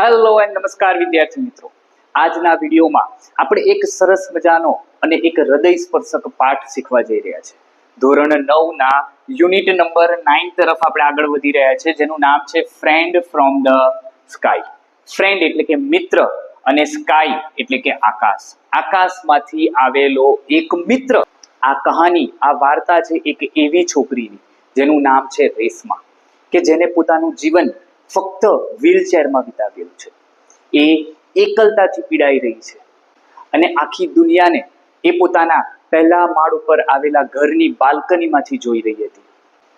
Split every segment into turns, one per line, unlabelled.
Hello and નમસ્કાર વિદ્યાર્થી મિત્રો. આજના વિડીયોમાં આપણે એક સરસ મજાનો અને એક હૃદયસ્પર્શક પાઠ શીખવા જઈ રહ્યા છે. ધોરણ 9 ના યુનિટ નંબર 9 તરફ આપણે આગળ વધી રહ્યા છે, જેનું નામ છે friend from the sky. Friend એટલે કે મિત્ર અને સ્કાય એટલે કે આકાશ. આકાશમાંથી આવેલો એક મિત્ર. આ કહાની, આ વાર્તા છે એક એવી છોકરીની જેનું નામ છે રેશમા, કે જેને પોતાનું જીવન ફક્ત વ્હીલચેરમાં વિતાવેલું છે. એ એકલતાથી પીડાઈ રહી છે અને આખી દુનિયાને એ પોતાના પહેલા માળ ઉપર આવેલા ઘરની બાલ્કનીમાંથી જોઈ રહી હતી.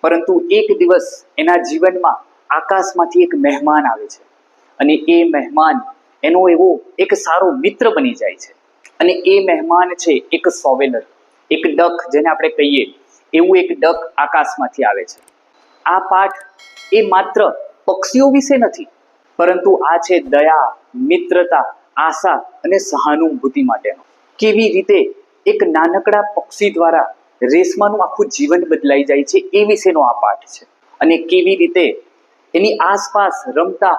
પરંતુ એક દિવસ એના જીવનમાં આકાશમાંથી એક મહેમાન આવે છે અને એ મહેમાન એનો એવો એક સારો મિત્ર બની જાય છે. અને એ મહેમાન છે એક સોવેલર, એક ડક, જેને આપણે કહીએ એવું એક ડક આકાશમાંથી આવે છે. આ પાઠ એ માત્ર પક્ષીઓ વિશે નથી, પરંતુ આ છે દયા, મિત્રતા, આશા અને સહાનુભૂતિ માટેનો. કેવી રીતે એક નાનકડા પક્ષી દ્વારા રેશમાનું આખું જીવન બદલાઈ જાય છે એ વિશેનો આ પાઠ છે. અને કેવી રીતે એની આસપાસ રમતા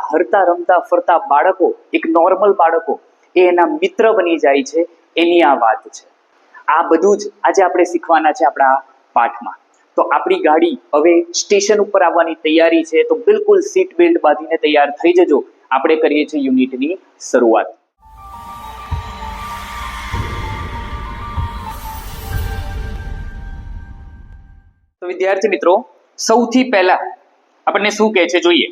ફરતા બાળકો, એક નોર્મલ બાળકો, એ એના મિત્ર બની જાય છે, એની આ વાત છે. આ બધું જ આજે આપણે શીખવાના છે આપણા પાઠમાં. તો આપણી ગાડી હવે સ્ટેશન ઉપર આવવાની તૈયારી છે, તો બિલકુલ સીટ બેલ્ટ બાંધીને તૈયાર થઈ જજો. આપણે કરીએ છીએ યુનિટની શરૂઆત. તો વિદ્યાર્થી મિત્રો, સૌથી પહેલા આપણને શું કહે છે જોઈએ.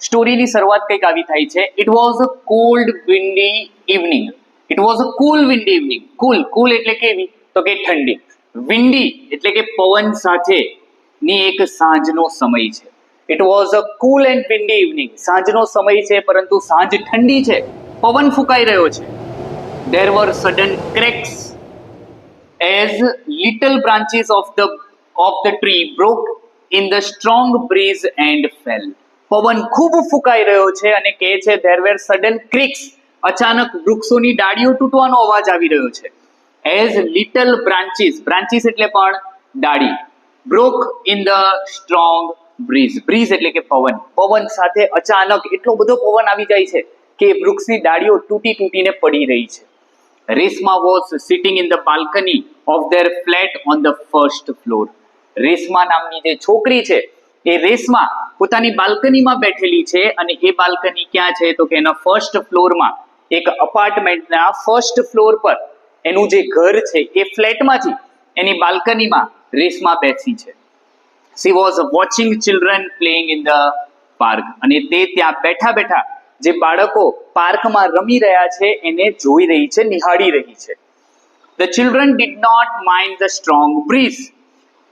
સ્ટોરીની શરૂઆત કંઈક આવી થાય છે. It was a cold windy evening. It was a cool windy evening. Cool એટલે કેવી? તો કે ઠંડી. વિન્ડી એટલે કે પવન સાથે ની એક સાંજનો સમય છે. It was a cool and Windy evening. સાંજનો સમય છે, પરંતુ સાંજ ઠંડી છે, પવન ફૂંકાઈ રહ્યો છે. There were sudden cracks as little branches of the tree broke in the strong breeze and fell. પવન ખૂબ ફૂંકાઈ રહ્યો છે અને કહે છે there were sudden cracks. અચાનક વૃક્ષોની ડાળીઓ તૂટવાનો અવાજ આવી રહ્યો છે. As little branches એટલે પણ ડાળી. broke in the strong breeze એટલે કે પવન સાથે અચાનક એટલો બધો પવન આવી જાય છે કે વૃક્ષની ડાળીઓ તૂટીને પડી રહી છે. Reshma was sitting in the balcony of their flat on the first floor. Reshma નામની જે છોકરી છે એ રેશમા પોતાની બાલ્કનીમાં બેઠેલી છે. અને એ બાલ્કની ક્યાં છે? તો કે એના ફર્સ્ટ ફ્લોરમાં, એક અપાર્ટમેન્ટના ફર્સ્ટ ફ્લોર પર એનું જે ઘર છે એ ફ્લેટમાંથી એની બાલ્કનીમાં રેશમા બેસી છે. She was watching children playing in the park. અને તે ત્યાં બેઠા જે બાળકો પાર્કમાં રમી રહ્યા છે એને જોઈ રહી છે, નિહાળી રહી છે. The children did not mind the strong breeze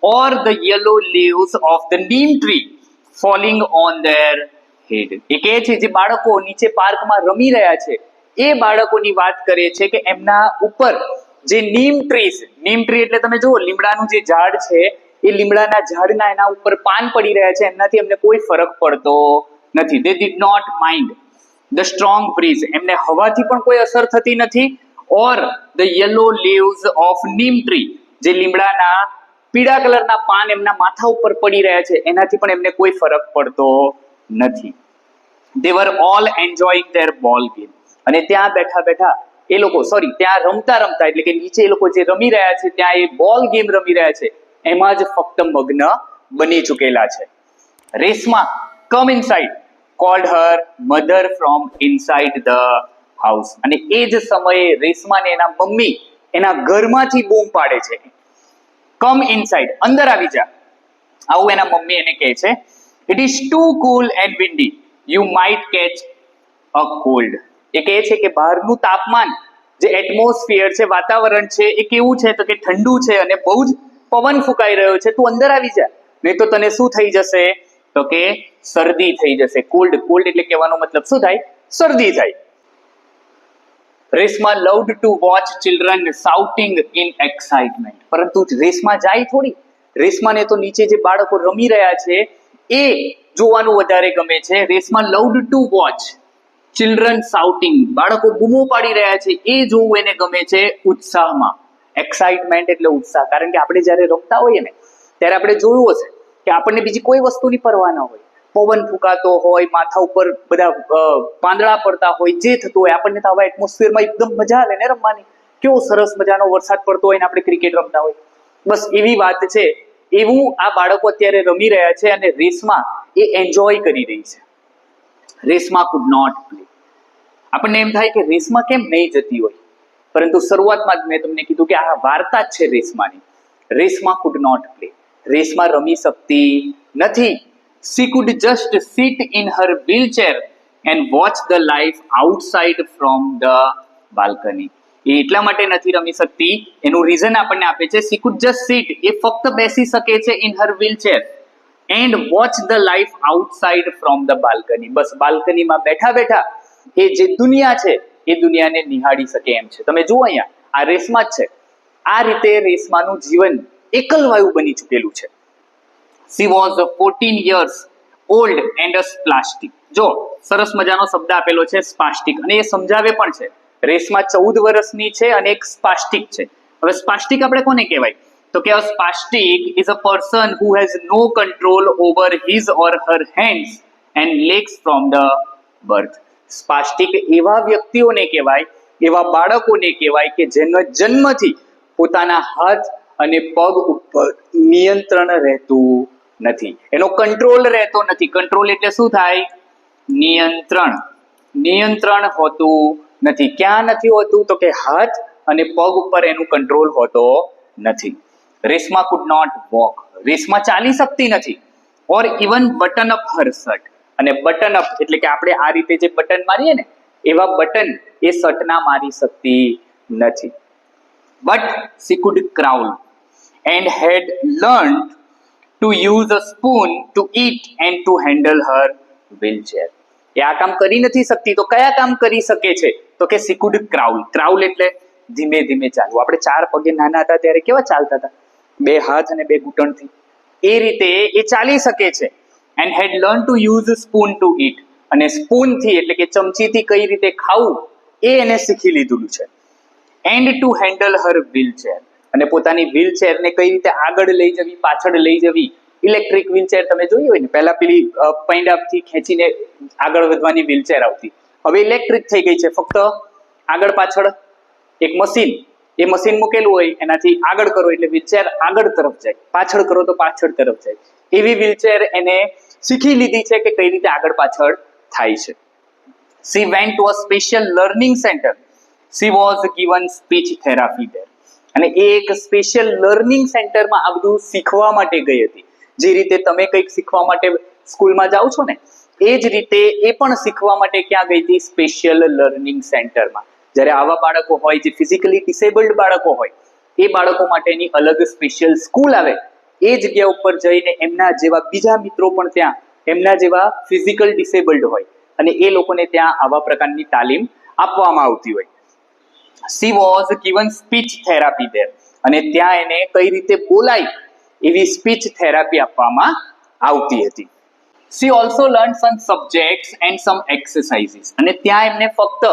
or the yellow leaves of the neem tree falling on their head. એ કહે છે જે બાળકો નીચે પાર્કમાં રમી રહ્યા છે એ બાળકોની વાત કરે છે કે એમના ઉપર જે નીમ ટ્રી એટલે તમે જુઓ લીમડાનું જે ઝાડ છે એ લીમડાના ઝાડના એના ઉપર પાન પડી રહ્યા છે, એમનાથી એમને કોઈ ફરક પડતો નથી. They did not mind the strong breeze. એમને હવાથી પણ કોઈ અસર થતી નથી. or the yellow leaves of neem tree, જે લીમડાના પીળા કલરના પાન એમના માથા ઉપર પડી રહ્યા છે એનાથી પણ એમને કોઈ ફરક પડતો નથી. They were all enjoying their ball game. અને ત્યાં બેઠા એ લોકો ત્યાં રમતા એટલે કે નીચે એ લોકો જે રમી રહ્યા છે ત્યાં એ બોલ ગેમ રમી રહ્યા છે, એમાં જ ફક્ત મગ્ન બની ચૂકેલા છે. રેશમા કમ inside called her mother from inside the house. અને એ જ સમયે રેશમાને એના મમ્મી એના ઘરમાંથી બૂમ પાડે છે, કમ ઇનસાઇડ, અંદર આવી જા. આવું એના મમ્મી એને કહે છે. It is too cool and windy. You might catch a cold. એ કહે છે કે બહારનું તાપમાન, જે એટમોસ્ફિયર છે, વાતાવરણ છે, એ કેવું છે? તો કે ઠંડુ છે અને બહુ જ પવન ફૂંકાઈ રહ્યો છે. તું અંદર આવી જા, નહીં તો તને શું થઈ જશે? તો કે શરદી થઈ જશે. કોલ્ડ એટલે કહેવાનો મતલબ શું થાય? શરદી થાય. Reshma loved to watch children shouting in excitement. પરંતુ રેશમા જાય થોડી. રેશમાને તો નીચે જે બાળકો રમી રહ્યા છે એ જોવાનું વધારે ગમે છે. Reshma loved to watch children shouting. બાળકો બૂમો પાડી રહ્યા છે એ જોવું એને ગમે છે ઉત્સાહમાં. એક્સાઇટમેન્ટ એટલે ઉત્સાહ. કારણ કે આપણે જ્યારે રમતા હોઈએ ને ત્યારે આપણે જોયું હશે કે આપણને બીજી કોઈ વસ્તુની પરવા ન હોય, પવન ફૂંકાતો હોય, માથા ઉપર બધા પાંદડા પડતા હોય, જે થતું હોય, આપણને તો આવા એટમોસ્ફિયરમાં એકદમ મજા આવે ને રમવાની. કેવો સરસ મજાનો વરસાદ પડતો હોય ને આપણે ક્રિકેટ રમતા હોય. બસ એવી વાત છે. એવું આ બાળકો અત્યારે રમી રહ્યા છે અને રેસમાં એ એન્જોય કરી રહી છે. રેસમાં કુડ નોટ પ્લે. આપણને એમ થાય કે રેસમાં કેમ નહીં જતી હોય, પરંતુ શરૂઆતમાં જ મેં તમને કીધું કે આ વાર્તા જ છે રેસમાંની. રેસમાં કુડ નોટ પ્લે. રેસમાં રમી શકતી નથી. She could just sit in her wheelchair and watch the life outside from the balcony. એ એટલા માટે નથી રમી શકતી, એનું રીઝન આપણને આપે છે. She could just sit, એ ફક્ત બેસી શકે છે in her wheelchair and watch the life outside from the balcony. બસ બાલ્કનીમાં બેઠા બેઠા એ જે દુનિયા છે એ દુનિયાને નિહાળી શકે એમ છે. તમે જુઓ અહીંયા આ રેસમાં જ છે. આ રીતે રેસમાંનું જીવન એકલવાયું બની ચૂકેલું છે. She was 14 years old and a spastic. જો સરસ મજાનો શબ્દ આપેલો છે સ્પાસ્ટિક, અને એ સમજાવે પણ છે. રેસમાં 14 વર્ષની છે અને એક સ્પાસ્ટિક છે. હવે સ્પાસ્ટિક આપણે કોને કહેવાય? તો કે a spastic is a person who has no control over his or her hands and legs from the birth. સ્પાસ્ટિક એવા વ્યક્તિઓને કહેવાય, એવા બાળકોને કહેવાય કે જેનો જન્મથી પોતાના હાથ અને પગ ઉપર નિયંત્રણ રહેતું નથી, એનો કંટ્રોલ રહેતો નથી. કંટ્રોલ એટલે શું થાય? નિયંત્રણ. નિયંત્રણ હોતું નથી. ક્યાં નથી હોતું? તો કે હાથ અને પગ ઉપર એનું કંટ્રોલ હોતો નથી. રેસમાં કુડ નોટ વોક. રેસમાં ચાલી શકતી નથી. ઓર ઇવન બટન અપ હર શર્ટ. અને બટન અપ એટલે કે આપણે આ રીતે જે બટન મારીએ ને એવા બટન એ શર્ટના મારી શકતી નથી. But she could crawl and had learned to use a spoon to eat and to handle her wheelchair. એ આ કામ કરી નથી શકતી તો કયા કામ કરી શકે છે? તો કે she could crawl. ક્રાઉલ એટલે ધીમે ધીમે ચાલવું. આપણે 4 પગે નાના હતા ત્યારે કેવા ચાલતા હતા? 2 હાથ અને 2 ઘૂંટણથી. એ રીતે એ ચાલી શકે છે. and had learned to use a spoon to eat. અને સ્પૂનથી એટલે કે ચમચીથી કઈ રીતે ખાવું એ એને શીખી લીધું છે. and to handle her wheelchair. અને પોતાની વ્હીલચેરને કઈ રીતે આગળ લઈ જવી, પાછળ લઈ જવી. ઇલેક્ટ્રિક વ્હીલચેર તમે જોઈ હોય ને, પહેલા પેલી પૈંડાથી ખેંચીને આગળ વધવાની વ્હીલચેર આવતી, હવે ઇલેક્ટ્રિક થઈ ગઈ છે. ફક્ત આગળ પાછળ એક મશીન, એ મશીન મૂકેલું હોય, એનાથી આગળ કરો એટલે વ્હીલચેર આગળ તરફ જાય, પાછળ કરો તો પાછળ તરફ જાય. એવી વ્હીલચેર એને શીખી લીધી છે કે કઈ રીતે આગળ પાછળ થાય છે. She went to a special learning center. She was given speech therapy there. અને એ એક સ્પેશિયલ લર્નિંગ સેન્ટરમાં આ બધું શીખવા માટે ગઈ હતી. જે રીતે તમે કંઈક શીખવા માટે સ્કૂલમાં જાઓ છો ને, એ જ રીતે એ પણ શીખવા માટે ક્યાં ગઈ હતી? સ્પેશિયલ લર્નિંગ સેન્ટરમાં. જ્યારે આવા બાળકો હોય જે ફિઝિકલી ડિસેબલ્ડ બાળકો હોય, એ બાળકો માટેની અલગ સ્પેશિયલ સ્કૂલ આવે. એ જગ્યા ઉપર જઈને એમના જેવા બીજા મિત્રો પણ ત્યાં એમના જેવા ફિઝિકલ ડિસેબલ્ડ હોય અને એ લોકોને ત્યાં આવા પ્રકારની તાલીમ આપવામાં આવતી હોય. She was given speech therapy there. અને ત્યાં એને કઈ રીતે બોલાય એવી સ્પીચ થેરાપી આપવામાં આવતી હતી. She also learned some subjects and some exercises. અને ત્યાં એમને ફક્ત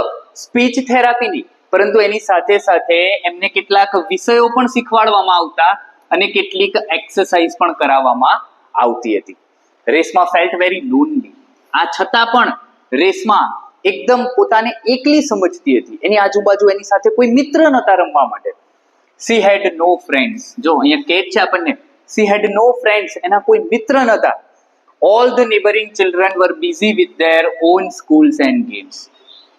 સ્પીચ થેરાપી નહીં, પરંતુ એની સાથે સાથે એમને કેટલાક વિષયો પણ શીખવાડવામાં આવતા અને કેટલીક એક્સરસાઇઝ પણ કરાવવામાં આવતી હતી. રેસમાં ફેલ્ટ વેરી લોનલી. આ છતાં પણ રેસમાં એકદમ પોતાને એકલી સમજતી હતી. એની આજુબાજુ એની સાથે કોઈ મિત્ર નહોતા રમવા માટે. She had no friends. જો અહીંયા કહે છે આપણને she had no friends. એના કોઈ મિત્ર નહોતા. All the neighboring children were busy with their own schools and games.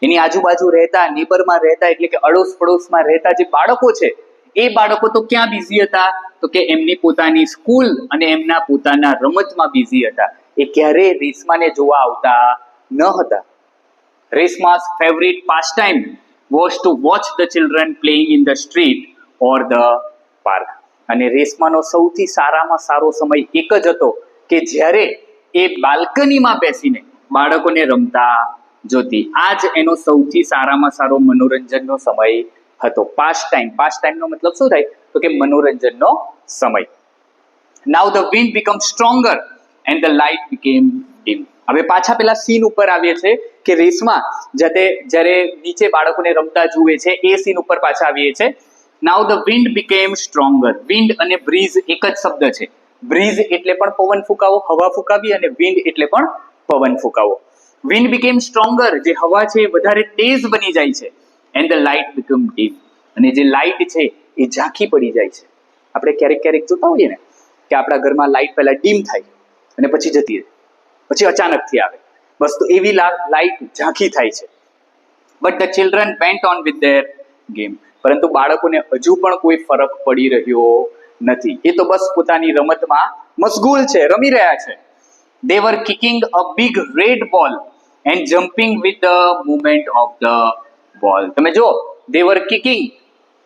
એની આજુબાજુ રહેતા, નેબરમાં રહેતા એટલે કે અડોસ પડોશમાં રહેતા જે બાળકો છે, એ બાળકો તો ક્યાં બિઝી હતા? તો કે એમની પોતાની સ્કૂલ અને એમના પોતાના રમતમાં બિઝી હતા. એ ક્યારેય રેસમાને જોવા આવતા ન હતા. Resma's favorite pastime was to watch the children playing in the street or the park. અને રેસમાનો સૌથી સારામાં સારો સમય એક જ હતો કે જ્યારે એ બાલ્કનીમાં બેસીને બાળકોને રમતા જોતી. આ જ એનો સૌથી સારામાં સારો મનોરંજનનો સમય હતો. પાસ્ટ ટાઈમનો મતલબ શું થાય? તો કે મનોરંજનનો સમય. Now the wind became stronger and the light became dim. હવે પાછા પેલા સીન ઉપર આવીએ છે કે રેસમાં જ્યારે નીચે બાળકોને રમતા જુએ છે, એ સીન ઉપર પાછા આવીએ છે. Now the wind became stronger. Wind અને બ્રીઝ એક જ શબ્દ છે. બ્રીઝ એટલે પણ પવન ફૂંકાવો, હવા ફૂંકાવી, અને વિન્ડ એટલે પણ પવન ફૂંકાવો. વિન્ડ બીકેમ સ્ટ્રોંગર, જે હવા છે એ વધારે તેજ બની જાય છે. And the light become dim, અને જે લાઇટ છે એ ઝાંખી પડી જાય છે. આપણે ક્યારેક ક્યારેક જોતા હોઈએ ને કે આપણા ઘરમાં લાઇટ પહેલા ડીમ થાય અને પછી જતી રહે, પછી અચાનકથી આવે. બસ તો એવી લાઇટ ઝાંખી થાય છે. But the children went on with their game, પરંતુ બાળકોને હજુ પણ કોઈ ફરક પડી રહ્યો નથી. એ તો બસ પોતાની રમતમાં મશગુલ છે, રમી રહ્યા છે. They were kicking a big red ball and jumping with the movement of the ball. તમે જો, they were kicking,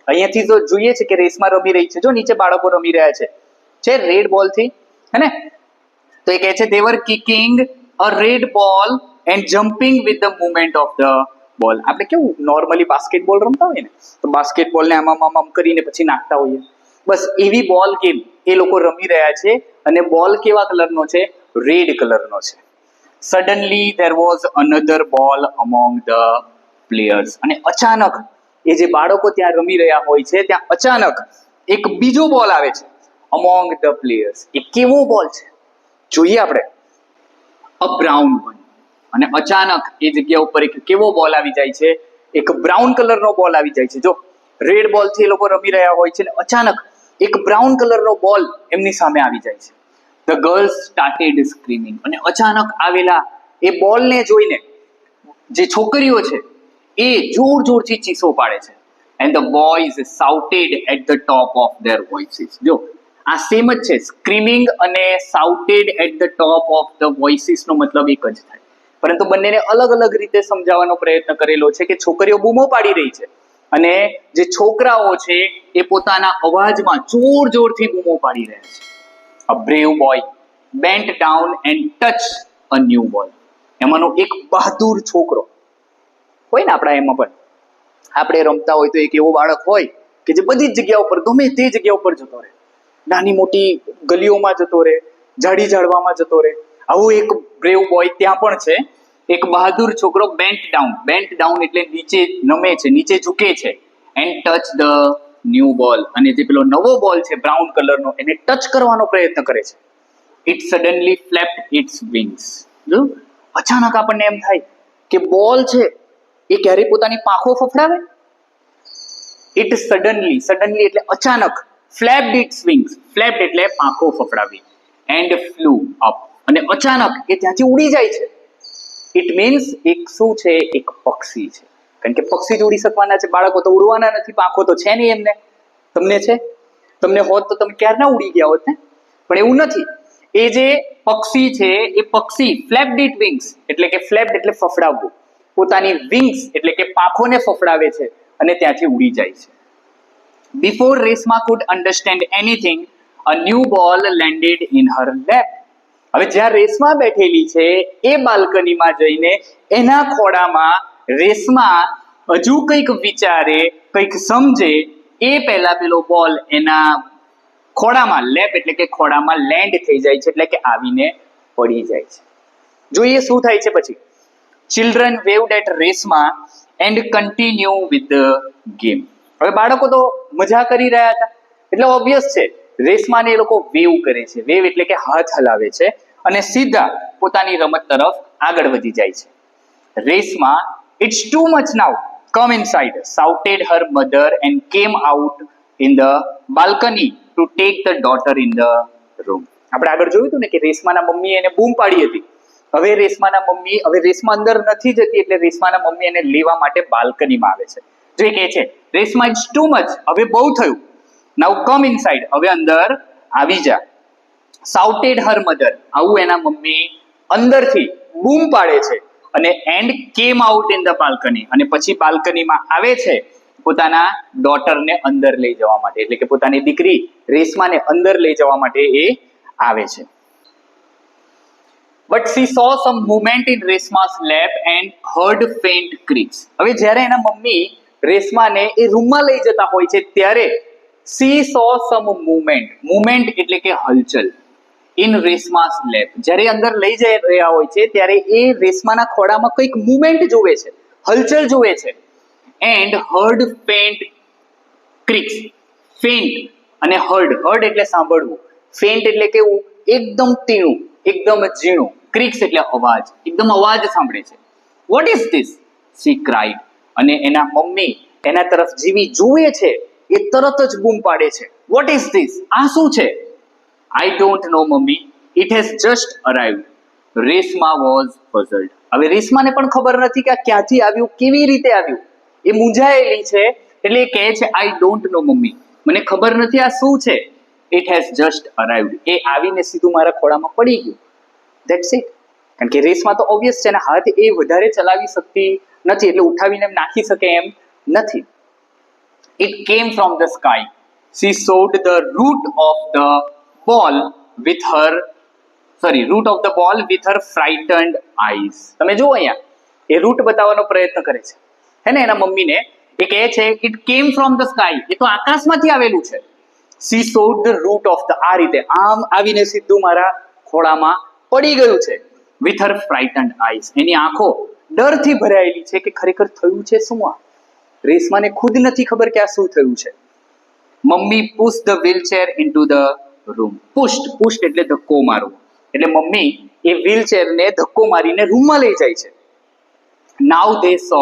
અહીંયાથી તો જોઈએ છે કે રેસમાં રમી રહી છે. જો નીચે બાળકો રમી રહ્યા છે રેડ બોલ થી, હે ને? તો એ કહે છે they were kicking a red ball and jumping with the movement of the ball. આપણે કેવું નોર્મલી બાસ્કેટબોલ રમતા હોય ને, તો બાસ્કેટબોલને આમ કરીને પછી નાખતા હોઈએ. બસ એવી બોલ ગેમ એ લોકો રમી રહ્યા છે. અને બોલ કેવા કલરનો છે? રેડ કલરનો છે. Suddenly there was another ball among the players. અને અચાનક એ જે બાળકો ત્યાં રમી રહ્યા હોય છે ત્યાં અચાનક એક બીજો બોલ આવે છે among the players. એ કેવો બોલ છે જોઈએ આપણે, a brown one. અને અચાનક એ જગ્યા ઉપર એક કેવો બોલ આવી જાય છે? એક બ્રાઉન કલરનો બોલ આવી જાય છે. જો રેડ બોલ થી એ લોકો રમી રહ્યા હોય છે ને અચાનક એક બ્રાઉન કલરનો બોલ એમની સામે આવી જાય છે. The girls started screaming. અને અચાનક આવેલા એ બોલને જોઈને જે છોકરીઓ છે એ જોર જોરથી ચીસો પાડે છે. And the boys shouted at the top of their voices. જો આ સેમ જ છે, સ્ક્રીમિંગ અને shouted at the top of the voices નો મતલબ એક જ થાય, પરંતુ બંનેને અલગ અલગ રીતે સમજાવવાનો પ્રયત્ન કરેલો છે કે છોકરીઓ બૂમો પાડી રહી છે અને જે છોકરાઓ છે એ પોતાના અવાજમાં જોર જોરથી બૂમો પાડી રહ્યા છે. A brave boy bent down and touched a new ball. એમાંનો એક બહાદુર છોકરો હોય ને, આપણા એમાં પણ આપણે રમતા હોય તો એક એવો બાળક હોય કે જે બધી જ જગ્યા ઉપર ગમે તે જગ્યા ઉપર જતો રહે, નાની મોટી ગલીઓમાં જતો રહે, ઝાડી ઝાડવામાં જતો રહે. આવો એક બ્રેવ બોય ત્યાં પણ છે. એક બહાદુર છોકરો બેન્ટ ડાઉન એટલે નીચે નમે છે, નીચે ઝૂકે છે. એન્ડ ટચ ધ ન્યૂ બોલ, અને જે પેલો નવો બોલ છે બ્રાઉન કલરનો એને ટચ કરવાનો પ્રયત્ન કરે છે. It suddenly flapped its wings. જો અચાનક આપણને એમ થાય કે બોલ છે એ ક્યારેય પોતાની પાંખો ફફડાવે? ઇટ સડનલી એટલે અચાનક, ફ્લેપ્ડ ઇટ્સ વિંગ્સ, ફ્લેપ્ડ એટલે પાંખો ફફડાવી, એન્ડ ફ્લુ અપ, અને અચાનક એ ત્યાંથી ઉડી જાય છે. ઇટ મીન્સ એક શું છે? એક પક્ષી છે. કારણ કે પક્ષી જ ઉડી શકવાના છે, બાળકો તો ઉડવાના નથી, પાંખો તો છે નહીં એમને. તમને છે? તમને હોત તો તમે ક્યારના ઉડી ગયા હોત ને, પણ એવું નથી. એ જે પક્ષી છે એ પક્ષી ફ્લેપ્ડ ઇટ વિંગ્સ એટલે કે ફ્લેપ્ડ એટલે ફફડાવવું, પોતાની વિંગ્સ એટલે કે પાંખોને ફફડાવે છે અને ત્યાંથી ઉડી જાય છે. Before Reshma food understand anything, a new બોલ લેન્ડેડ ઇન હર લેપ. હવે જ્યાં રેશમા બેઠેલી છે એ બાલ્કનીમાં જઈને એના ખોળામાં રેશમા હજુ કંઈક વિચારે, કંઈક સમજે એ પહેલા પેલો બોલ એના ખોળામાં, લેપ એટલે કે ખોળામાં લેન્ડ થઈ જાય છે, એટલે કે આવીને પડી જાય છે. જોઈએ શું થાય છે પછી. Children waved at Reshma and continue with the game. હવે બાળકો તો મજા કરી રહ્યા હતા એટલે ઓબ્વિયસ છે રેશમાને એ લોકો વેવ કરે છે. વેવ એટલે કે હાથ હલાવે છે અને સીધા પોતાની રમત તરફ આગળ વધી જાય છે. Reshma, it's too much now, come inside, shouted her mother and came out in the balcony to take the daughter in the room. આપણે આગળ જોયું હતું ને કે રેશમાના મમ્મીએ એને બૂમ પાડી હતી. હવે રેશમા અંદર નથી જતી એટલે રેશમાના મમ્મી એને લેવા માટે બાલ્કનીમાં આવે છે. જો એ કહે છે રેશમા, ઇટ્સ ટુ મચ, હવે બહુ થયું, નાઉ કમ ઇનસાઇડ, હવે અંદર આવી જા. શાઉટેડ હર મધર, આવું એના મમ્મી અંદરથી બૂમ પાડે છે. અને and came out in the balcony, અને પછી બાલ્કનીમાં આવે છે પોતાના ડોટરને અંદર લઈ જવા માટે, એટલે કે પોતાની દીકરી રેશમાને અંદર લઈ જવા માટે એ આવે છે. But she saw some movement in Reshma's lap and heard faint creaks. હવે જ્યારે એના મમ્મી રેશમાને એ રૂમમાં લઈ જતા હોય છે ત્યારે she saw some movement એટલે કે હલચલ, in Reshma's lap. જ્યારે અંદર લઈ જઈ રહ્યા હોય છે ત્યારે એ રેશમાના ખોળામાં કંઈક મૂવમેન્ટ જોવે છે, હલચલ જોવે છે. and heard faint creaks. faint અને heard એટલે સાંભળવું, ફેન્ટ એટલે કેવું, એકદમ તીણું, એકદમ ઝીણું. ક્રિક્સ એટલે અવાજ, એકદમ અવાજ સાંભળે છે. What is this? She cried. અને એના મમ્મી એના તરફ જેવી જુએ છે એ તરત જ બૂમ પાડે છે, વોટ ઇઝ ધીસ? આ શું છે? I don't know mummy, it has just arrived. Reshma was puzzled. હવે રેશમાને પણ ખબર નથી કે આ ક્યાંથી આવ્યું, કેવી રીતે આવ્યું. એ મૂંઝાયેલી છે, એટલે એ કહે છે આઈ ડોન્ટ નો મમ્મી, મને ખબર નથી આ શું છે. It has just arrived. એ આવીને સીધું મારા ખોળામાં પડી ગયું. That's it. કારણ કે રેસમાં તો ઓબ્વિયસ છે ને, હાથ એ વધારે ચલાવી શકતી નથી, એટલે ઉઠાવીને એમ નાખી શકે એમ નથી. It came from the sky. She saw the root of the ball with her root of the ball with her frightened eyes. તમે જુઓ અહીંયા એ રૂટ બતાવવાનો પ્રયત્ન કરે છે હે ને એના મમ્મીને. એ કહે છે it came from the sky, એ તો આકાશમાંથી આવેલું છે. સી સોડ ધ રૂટ ઓફ ધ, આ રીતે આમ આવીને સીધું મારા ખોળામાં પડી ગયું છે. With her frightened eyes. એની આંખો ડરથી ભરાયેલી છે કે ખરેખર થયું છે શું આ. રેશમાને ખુદ નથી ખબર કે આ શું થયું છે. Mummy push the wheelchair into the room. Pushed એટલે ધક્કો મારવો. એટલે મમ્મી એ વ્હીલચેરને ધક્કો મારીને રૂમમાં લઈ જાય છે. Now they saw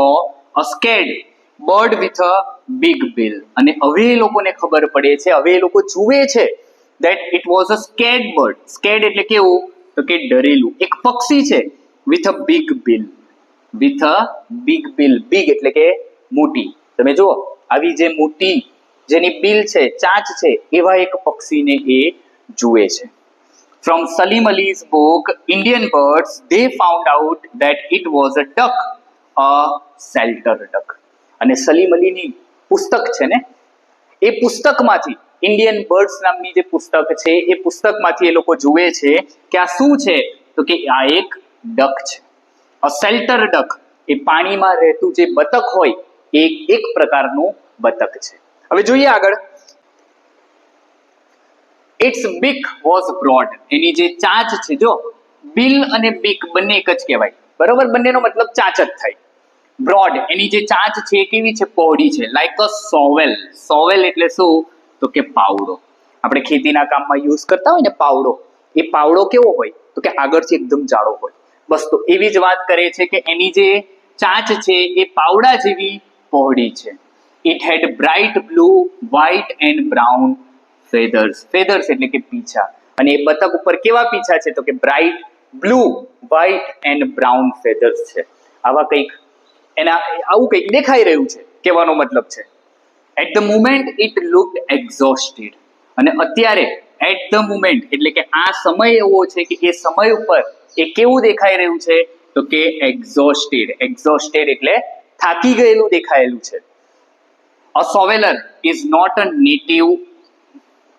a scared bird with a big bill. અને હવે એ લોકોને ખબર પડે છે, હવે એ લોકો જુએ છે that it was a scared bird. Scared એટલે કેવું, તો કે ડરેલું એક પક્ષી છે. with a big bill. with a big bill. big એટલે કે મોટી. તમે જુઓ આવી જે મોટી જેની બિલ છે, ચાંચ છે, એવા એક પક્ષીને એ જુએ છે. From Salim Ali's book Indian Birds, they found out that it was a duck, a shelter duck. અને સલીમ અલીની પુસ્તક છે ને, એ પુસ્તકમાંથી, ઇન્ડિયન બર્ડ્સ નામની જે પુસ્તક છે, એ પુસ્તકમાંથી એ લોકો જુએ છે કે આ શું છે, તો કે આ એક ડક છે. અ શેલ્ટર ડક, એ પાણીમાં રહેતું જે બતક હોય એ એક પ્રકારનું બતક છે. હવે જોઈએ આગળ. ઇટ્સ બીક વોઝ બ્રોડ. એની જે ચાંચ છે, જો બિલ અને બીક બંને એક જ કહેવાય, બરોબર, બંનેનો મતલબ ચાંચ જ થાય. બ્રોડ એની જે ચાંચ છે એ કેવી છે, પહોળી છે. લાઈક અ સોવેલ. સોવેલ એટલે શું, તો કે પાવડો. આપણે ખેતીના કામમાં યુઝ કરતા હોય ને પાવડો, એ પાવડો કેવો હોય, તો કે આગળથી એકદમ જાડો હોય. બસ તો એવી જ વાત કરે છે કે એની જે ચાંચ છે એ પાવડા જેવી પહોળી છે. It had bright blue, white and brown feathers. Feathers એટલે કે પીછા. અને એ બતક ઉપર કેવા પીછા છે, તો કે bright blue, white and brown feathers છે. આવા કંઈક એના આવું કંઈક દેખાઈ રહ્યું છે, કહેવાનો મતલબ છે. At the moment it looked exhausted. અને અત્યારે એટ ધ મુમેન્ટ એટલે કે આ સમય એવો છે કે એ સમય ઉપર એ કેવું દેખાઈ રહ્યું છે, તો કે એક્ઝોસ્ટેડ. એક્ઝોસ્ટેડ એટલે થાકી ગયેલું દેખાયેલું છે. A shoveler is not a native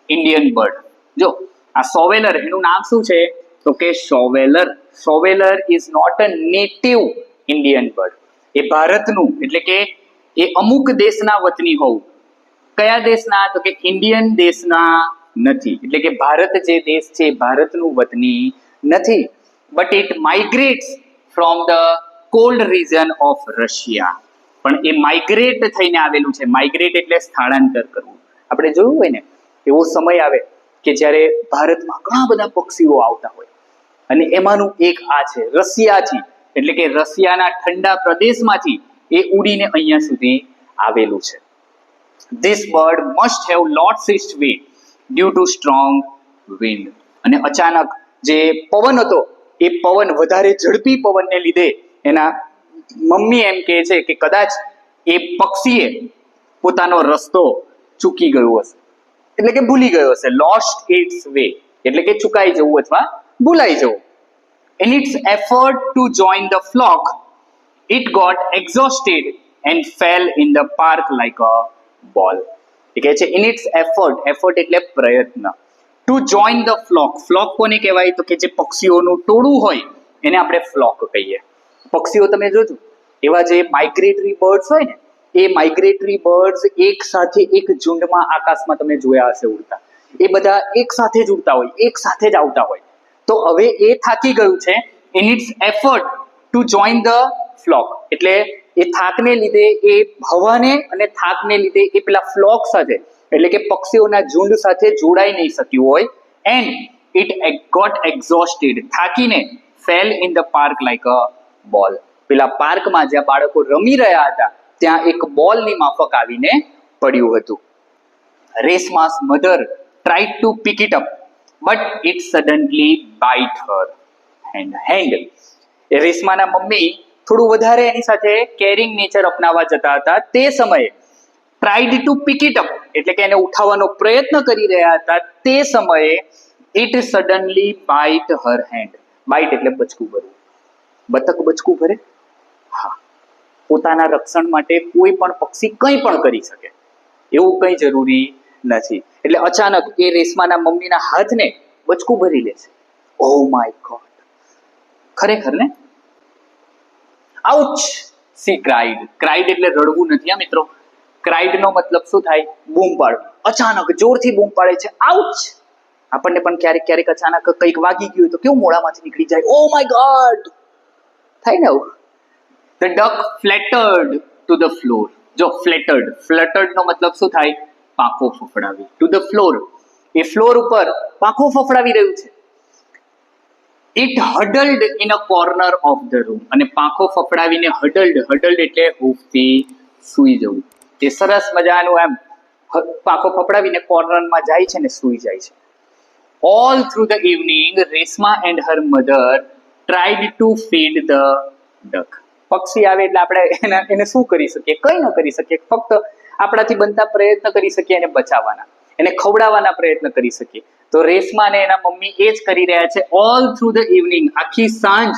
Indian bird. જો આ સોવેલર એનું નામ શું છે, તો કે shoveler. Shoveler is not a native Indian bird. એ ભારતનું એટલે કે એ અમુક દેશના વતની હોવું. કયા દેશના, તો કે ઇન્ડિયન દેશના નથી. એટલે કે ભારત જે દેશ છે ભારતનું વતની નથી. But it માઇગ્રેટ્સ from the cold region of Russia. પણ એ માઇગ્રેટ થઈને આવેલું છે. માઇગ્રેટ એટલે સ્થળાંતર કરવું. આપણે જોયું હોય ને, એવો સમય આવે કે જ્યારે ભારતમાં ઘણા બધા પક્ષીઓ આવતા હોય, અને એમાંનું એક આ છે. રશિયાથી એટલે કે રશિયાના ઠંડા પ્રદેશમાંથી એ ઉડીને અહીંયા સુધી આવેલું છે. This bird must have lost its way due to strong wind. અને અચાનક જે પવન હતો, એ પવન વધારે ઝડપી પવનને લીધે એના મમ્મી એમ કહે છે કે કદાચ એ પક્ષીએ પોતાનો રસ્તો ચૂકી ગયો હશે, એટલે કે ભૂલી ગયો હશે. લોસ્ટ ઇટ્સ વે એટલે કે ચૂકાઈ જવું અથવા ભૂલાઈ જવું. In its effort to join the flock, it got exhausted and fell in the park like a ball. એ કહે છે in its effort, effort એટલે પ્રયત્ન, to join the flock. flock કોને કહેવાય, તો કે જે પક્ષીઓનું ટોળું હોય એને આપણે flock કહીએ. પક્ષીઓ તમે જોજો, એવા જે માઇગ્રેટરી બર્ડ્સ હોય ને, એ માઇગ્રેટરી બર્ડ્સ એક સાથે એક ઝુંડમાં આકાશમાં તમે જોયા હશે ઉડતા. એ બધા એક સાથે જ ઉડતા હોય, એક સાથે જ આવતા હોય. તો હવે એ થાકી ગયું છે. In its effort to join the flock એટલે એ થાકને લીધે, એ હવાને અને થાકને લીધે એ પેલા ફ્લોક સાથે એટલે કે પક્ષીઓના ઝુંડ સાથે જોડાઈ નહીં શક્યું હોય. and it got exhausted, થાકીને fell in the park like a ball. પેલા પાર્કમાં જ્યાં બાળકો રમી રહ્યા હતા ત્યાં એક બોલની માફક આવીને પડ્યું હતું. રેશમા's mother tried to pick it up, but it suddenly bite her hand. રેશમાના મમ્મી થોડું વધારે એની સાથે કેરિંગ નેચર અપનાવવા જતા હતા. તે સમયે tried to pick it up એટલે કે એને ઉઠાવવાનો પ્રયત્ન કરી રહ્યા હતા. તે સમયે it suddenly bite her hand. Bite એટલે બચકું ભરવું. બતક બચકું ભરે? હા. પોતાના રક્ષણ માટે કોઈ પણ પક્ષી કંઈ પણ કરી શકે, એવું કંઈ જરૂરી નથી. એટલે અચાનક એ રેશમાના મમ્મીના હાથને બચકું ભરી લેશે. ઓ માય ગોડ, ખરેખર ને? Ouch, C cried. ક્રાઇડ એટલે રડવું નથી આ મિત્રો. ક્રાઇડ નો મતલબ શું થાય? બૂમ પાડવું. અચાનક જોરથી બૂમ પાડે છે, આઉચ. આપણને પણ ક્યારેક ક્યારેક અચાનક કંઈક વાગી ગયું તો કેવું મોઢામાંથી નીકળી જાય, ઓ માય ગોડ, થાય ને આવું. The duck fluttered to the floor. જો ફ્લેટર્ડ, ફ્લેટર્ડ નો મતલબ શું થાય? પાંખો ફફડાવી. ટુ ધ ફ્લોર, એ ફ્લોર ઉપર પાંખો ફફડાવી રહ્યું છે. It huddled in a corner of the room. અને પાંખો ફફડાવીને હડલ્ડ, હડલ્ડ એટલે હૂંફથી સૂઈ જવું. એ સરસ મજાનું એમ પાંખો ફફડાવીને કોર્નરમાં જાય છે ને સૂઈ જાય છે. All through the evening Reshma and her mother tried to feed the duck. પક્ષી આવે એટલે આપણે એને શું કરી શકીએ? કંઈ ન કરી શકીએ. ફક્ત આપણાથી બનતા પ્રયત્ન કરી શકીએ એને બચાવવાના, એને ખવડાવવાના પ્રયત્ન કરી શકીએ. તો રેશમા અને એના મમ્મી એ જ કરી રહ્યા છે. ઓલ થ્રુ ધ ઇવનિંગ, આખી સાંજ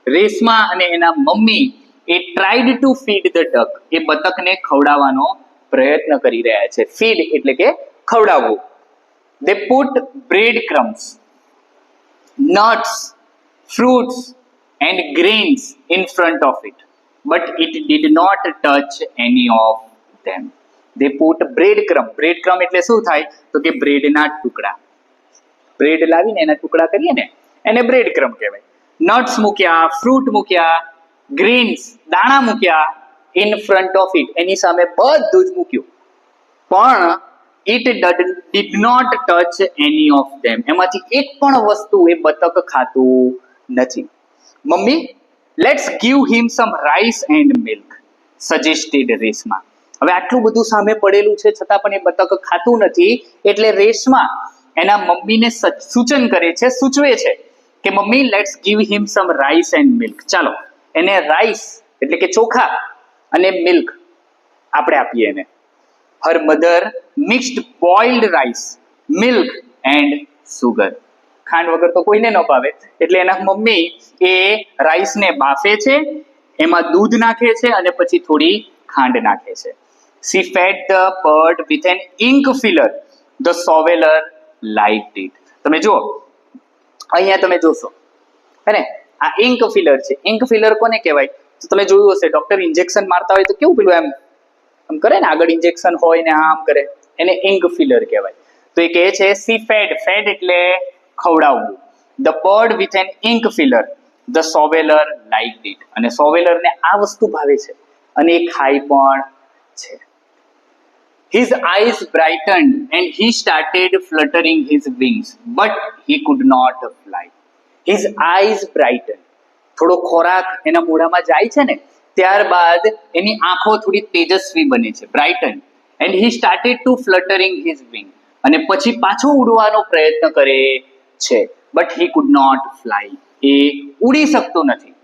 રેશમા અને એના મમ્મી એ tried to feed the duck, એ બતકને ખવડાવવાનો પ્રયત્ન કરી રહ્યા છે. ફીડ એટલે કે ખવડાવવું. They put breadcrumbs, nuts, fruits and grains in front of it, but it did not touch any of them. They put breadcrumb. breadcrumb એટલે શું થાય? તો કે બ્રેડના ટુકડા. બ્રેડ લાવીને એના ટુકડા કરીએ ને એને breadcrumb કહેવાય. નટ્સ મૂક્યા, ફ્રૂટ મૂક્યા, ગ્રેન્સ દાણા મૂક્યા, in front of it એની સામે બધું જ મૂક્યું, પણ it did not touch any of them. એમાંથી એક પણ વસ્તુ એ બતક ખાતું નથી. Mummy, let's give him some rice and milk, suggested Reshma. હવે આટલું બધું સામે પડેલું છે છતાં પણ એ બતક ખાતું નથી, એટલે રેશમા એના મમ્મીને સૂચન કરે છે, સૂચવે છે કે mummy, let's give him some rice and milk. ચાલો એને રાઈસ એટલે કે ચોખા અને મિલ્ક આપણે આપીએ એને. Her mother mixed boiled rice, milk and sugar. ખાંડ વગર તો કોઈને ન ભાવે, એટલે એના મમ્મી એ રાઈસને બાફે છે, એમાં દૂધ નાખે છે અને પછી થોડી ખાંડ નાખે છે. She fed the bird with an ink filler. The soweler liked it. તમે જુઓ, અહીંયા તમે જોશો હે ને, આ ઇન્ક ફિલર છે. ઇન્ક ફિલર કોને કહેવાય? તો તમે જોયું હશે, ડોક્ટર ઇન્જેક્શન મારતા હોય તો કેવું પેલું એમ કરે ને, આગળ ઇન્જેક્શન હોય ને આમ કરે, એને ઇન્ક ફિલર કહેવાય. તો એ કહે છે સી ફેડ, ફેડ એટલે ખવડાવવું. The bird with an ink filler, the shoveler liked it. અને સોવેલરને આ વસ્તુ ભાવે છે અને એ ખાય પણ છે. His eyes brightened and he started fluttering his wings, but he could not fly. His eyes brightened. થોડો ખોરાક એના મોઢામાં જાય છે ને ત્યારબાદ એની આંખો થોડી તેજસ્વી બને છે, brighten. And he started to fluttering his wing. અને પછી પાછો ઉડવાનો પ્રયત્ન કરે છે, but he could not fly. એ ઉડી શકતો નથી.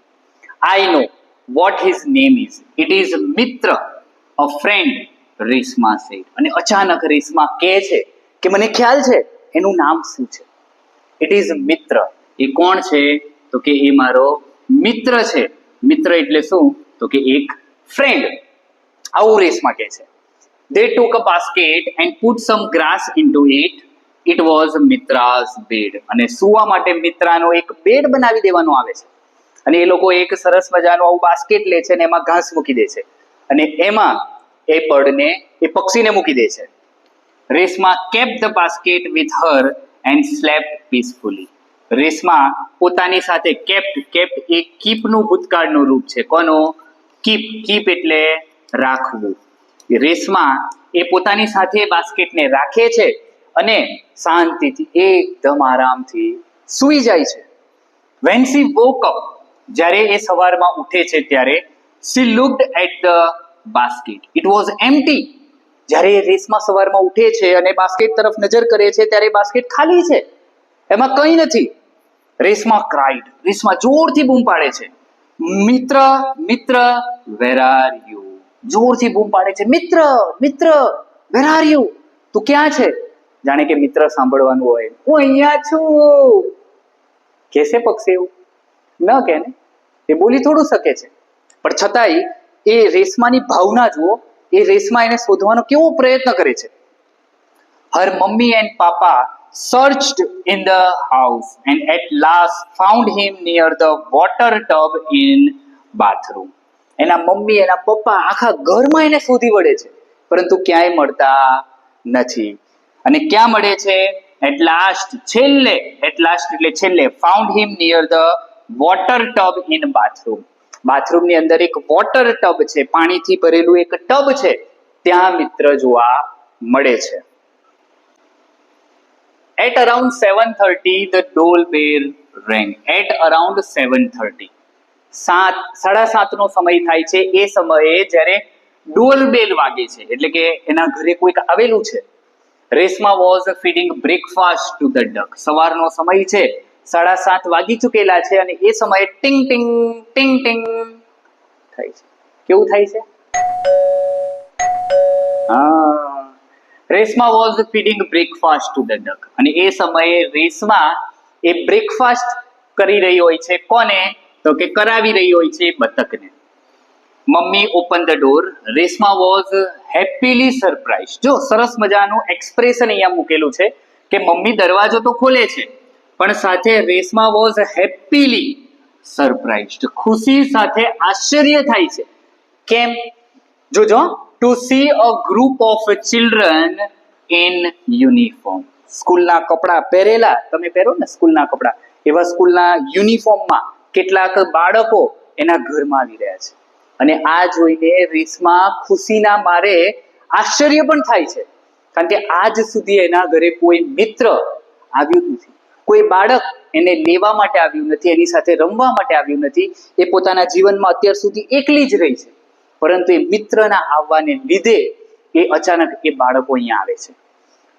I know what his name is. It is મિત્ર, અ ફ્રેન્ડ, રેશમા સેડ. અને અચાનક રેશમા કહે છે કે મને ખ્યાલ છે એનું નામ શું છે. ઇટ ઇઝ મિત્ર. એ કોણ છે? તો કે એ મારો મિત્ર છે. મિત્ર એટલે શું? તો કે એક ફ્રેન્ડ. આવું રેશમા કહે છે. They took a basket and put some grass into it. It was Mitra's bed. અને સુવા માટે મિત્રાનો એક બેડ બનાવી દેવાનો આવે છે. અને એ લોકો એક સરસ મજાનું આવું બાસ્કેટ લે છે અને એમાં ઘાસ મૂકી દે છે અને એમાં એ બર્ડને, એ પક્ષીને મૂકી દે છે. Reshma kept the basket with her and slept peacefully. Reshma પોતાની સાથે કેપ્ટ એ કીપનું ભૂતકાળનું રૂપ છે. કોનો? કીપ એટલે રાખવું. રેશમા એ પોતાની સાથે બાસ્કેટને રાખે છે અને શાંતિથી એકદમ આરામથી સૂઈ જાય છે. When she woke up, જ્યારે એ સવારમાં ઉઠે છે ત્યારે she looked at the basket. It was empty. જ્યારે એ રેશમા સવારમાં ઉઠે છે અને બાસ્કેટ તરફ નજર કરે છે ત્યારે બાસ્કેટ ખાલી છે, એમાં કંઈ નથી. રેશમા cried. રેશમા જોરથી બૂમ પાડે છે, મિત્ર મિત્ર where are you? જોરથી બૂમ પાડે છે, મિત્ર મિત્ર where are you? તું ક્યાં છે? જાણે કે મિત્ર સાંભળવાનું હોય, હું અહીંયા છું. કેસે પક્ષી એવું ન કે ને, એ બોલી થોડું શકે છે, પણ છતાંય એ રેશમાની ભાવના જુઓ. એ રેશમા એને શોધવાનો કેવો પ્રયત્ન કરે છે. Her mummy and papa searched in the house and at last found him near the water tub in bathroom. એના મમ્મી એના પપ્પા આખા ઘરમાં એને શોધી વળે છે, પરંતુ ક્યાંય મળતા નથી. અને ક્યાં મળે છે? at last એટલે છેલ્લે found him near the water tub in bathroom. બાથરૂમની અંદર એક વોટર ટબ છે, પાણીથી ભરેલું એક ટબ છે, ત્યાં મિત્ર જોવા મળે છે. At around 7:30 the doorbell rang. At around 7:30 7:30 નો સમય થાય છે. એ સમયે જ્યારે ડોરબેલ વાગે છે એટલે કે એના ઘરે કોઈક આવેલું છે. Reshma was feeding breakfast to the duck. સવારનો સમય છે, 7:30 વાગી ચૂકેલા છે અને એ સમયે ટિંગ ટિંગ ટિંગ ટિંગ થાય છે. કેવું થાય છે? Reshma was feeding breakfast to the duck. અને એ સમયે રેશમા એ બ્રેકફાસ્ટ કરી રહી હોય છે. કોને? તો કે કરાવી રહી હોય છે બતકને. Mummy open the door. Reshma was happily surprise. જો સરસ મજાનું એક્સપ્રેશન અહીંયા મૂકેલું છે કે મમ્મી દરવાજો તો ખોલે છે, પણ સાથે રેશમા વોઝ હેપીલી સરપ્રાઇઝ્ડ. ખુશી સાથે આશ્ચર્ય થાય છે. કેમ? જોજો, to see a group of children in uniform. સ્કૂલના કપડાં પહેરેલા, તમે પહેરો ને સ્કૂલના કપડાં, એવા સ્કૂલના યુનિફોર્મમાં કેટલાક બાળકો એના ઘરમાં આવી રહ્યા છે. અને આ જોઈને રેશમા ખુશીના મારે આશ્ચર્ય પણ થાય છે, કારણ કે આજ સુધી એના ઘરે કોઈ મિત્ર આવ્યું નથી, કોઈ બાળક એને લેવા માટે આવ્યું નથી, એની સાથે રમવા માટે આવ્યું નથી. એ પોતાના જીવનમાં અત્યાર સુધી એકલી જ રહી છે, પરંતુ એ મિત્રના આવવાને લીધે એ અચાનક એ બાળકો અહીંયા આવે છે.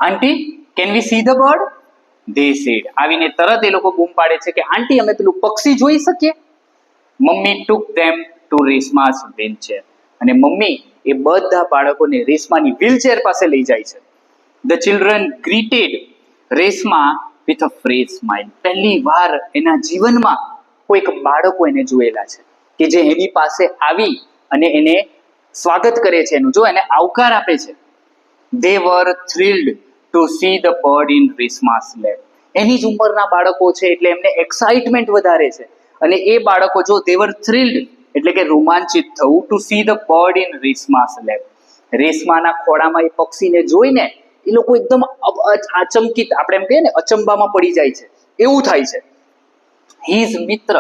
Aunty, can we see the bird? They said. આવીને તરત એ લોકો બૂમ પાડે છે કે આંટી, અમે પેલું પક્ષી જોઈ શકીએ? Mummy took them to Reshma's wheelchair. અને મમ્મી એ બધા બાળકોને રેશમાની વ્હીલચેર પાસે લઈ જાય છે. The children greeted Reshma with a fresh smile. પહેલી વાર એના જીવનમાં કોઈક બાળકો એને જોયેલા છે કે જે એની પાસે આવી અને એને સ્વાગત કરે છે, એનું જો એને આવકાર આપે છે. They were thrilled to see the bird in Reshma's lap. એની જ ઉંમરના બાળકો છે એટલે એમને એક્સાઇટમેન્ટ વધારે છે. અને એ બાળકો જો they were thrilled એટલે કે રોમાંચિત થવું, to see the bird in Reshma's lap. રેશમાના ખોળામાં એ પક્ષીને જોઈને એ લોકો એકદમ આચમકિત, આપણે એમ કહીએ ને અચંબામાં પડી જાય છે, એવું થાય છે. હિઝ મિત્ર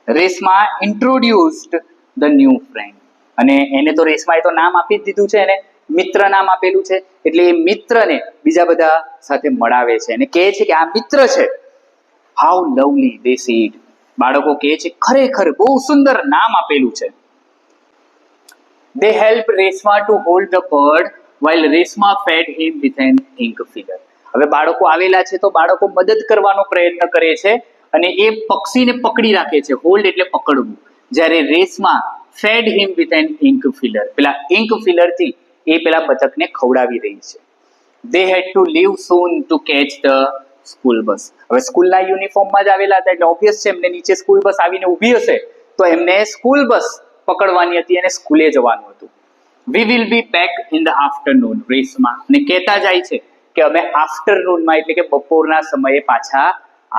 Reshma introduced the new friend. અને એને તો રેશમાએ તો નામ આપી જ દીધું છે, એને મિત્ર નામ આપેલું છે, એટલે એ મિત્રને બીજા બધા સાથે મળાવે છે અને કહે છે કે આ મિત્ર છે. How lovely they sad. બાળકો કહે છે ખરેખર બહુ સુંદર નામ આપેલું છે. They helped Reshma two hold the bird while Reshma fed him with an ink filler. હવે બાળકો આવેલા છે તો બાળકો મદદ કરવાનો પ્રયત્ન કરે છે અને એ પક્ષીને પકડી રાખે છે. હોલ્ડ એટલે પકડવું. જ્યારે Reshma fed him with an ink filler, પેલા ઇન્ક ફિલર થી એ પેલા બતકને ખવડાવી રહી છે. They had to leave soon to catch the school bus. હવે સ્કૂલના યુનિફોર્મમાં જ આવેલા હતા એટલે ઓબ્વિયસ છે એમને નીચે સ્કૂલ બસ આવીને ઊભી હશે તો એમને સ્કૂલ બસ પકડવાની હતી અને સ્કૂલે જવાનું હતું. We will be back in the afternoon. Reshma અને કહેતા જાય છે કે અમે આફ્ટરનૂનમાં એટલે કે બપોરના સમયે પાછા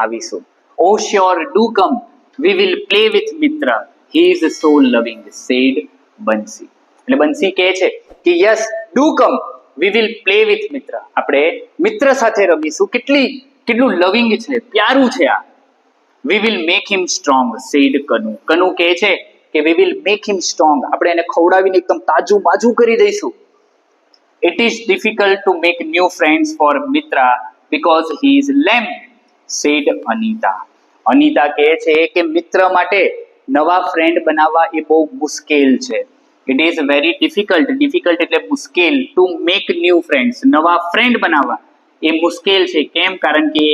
આવીશું. Oh sure, do come. We will play with Mitra. He is so loving, said બંસી. એટલે બંસી કહે છે કે yes, do come, we will play with Mitra. આપણે મિત્ર સાથે રમીશું. કેટલું લવિંગ છે, પ્યારું છે આ. We will make him strong, said Kanu. Kanu કહે છે કે we will make him strong, આપણે એને ખવડાવીને એકદમ તાજું બાજુ કરી દઈશું. It is difficult to make new friends for Mitra because he is lame, said Anita. Anita કહે છે કે મિત્ર માટે નવા ફ્રેન્ડ બનાવવા એ બહુ મુશ્કેલ છે. ઇટ ઇઝ વેરી ડિફિકલ્ટ એટલે મુશ્કેલ, ટુ મેક ન્યૂ ફ્રેન્ડ્સ, નવા ફ્રેન્ડ બનાવવા એ મુશ્કેલ છે. કેમ? કારણ કે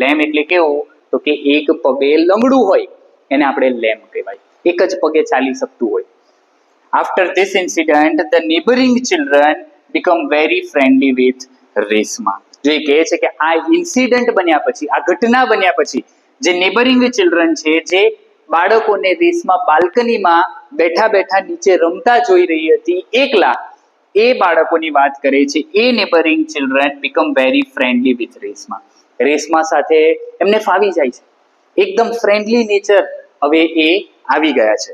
લેમ એટલે કેવું, તો કે એક પગે લંગડું હોય એને આપણે લેમ કહેવાય, એક જ પગે ચાલી શકતું હોય. After this incident, the neighboring children become very friendly with Reshma. જો એ કહે છે કે આ ઇન્સિડન્ટ બન્યા પછી, આ ઘટના બન્યા પછી જે નેબરિંગ ચિલ્ડ્રન છે, જે બાળકોને રેશમા બાલ્કનીમાં બેઠા બેઠા નીચે રમતા જોઈ રહી હતી એકલા, એ બાળકોની વાત કરે છે. એ neighbouring children become very friendly with Reshma. Reshma સાથે એમને ફાવી જાય છે, એકદમ ફ્રેન્ડલી નેચર હવે એ આવી ગયા છે.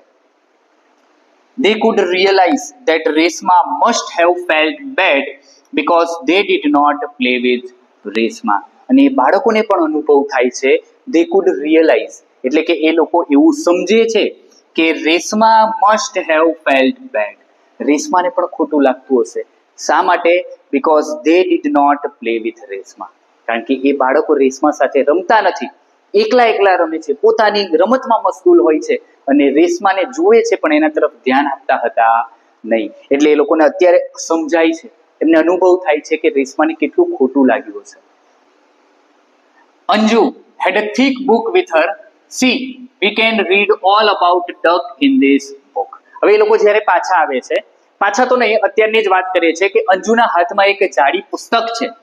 They could realize that Reshma must have felt bad because they did not play with Reshma. અને એ બાળકોને પણ અનુભવ થાય છે. They could realize એટલે કે એ લોકો એવું સમજે છે કે Reshma must have felt bad. રેશમાને પણ ખોટું લાગતું હશે. શા માટે? Because they did not play with Reshma. કારણ કે એ બાળકો રેશમા સાથે રમતા નથી, એકલા રમે છે, પોતાની રમતમાં મશગુલ હોય છે અને રેશમાને જુએ છે પણ એના તરફ ધ્યાન આપતા હતા નહીં. એટલે એ લોકોને અત્યારે સમજાય છે, એમને અનુભવ થાય છે કે રેશમાને કેટલું ખોટું લાગ્યું હશે. Anju had a thick book with her. See, we can read all about duck in this book. હવે એ લોકો જ્યારે પાછા આવે છે, પાછા તો નહીં, અત્યારની જ વાત કરીએ છે કે અંજુના હાથમાં એક જાડી પુસ્તક છે.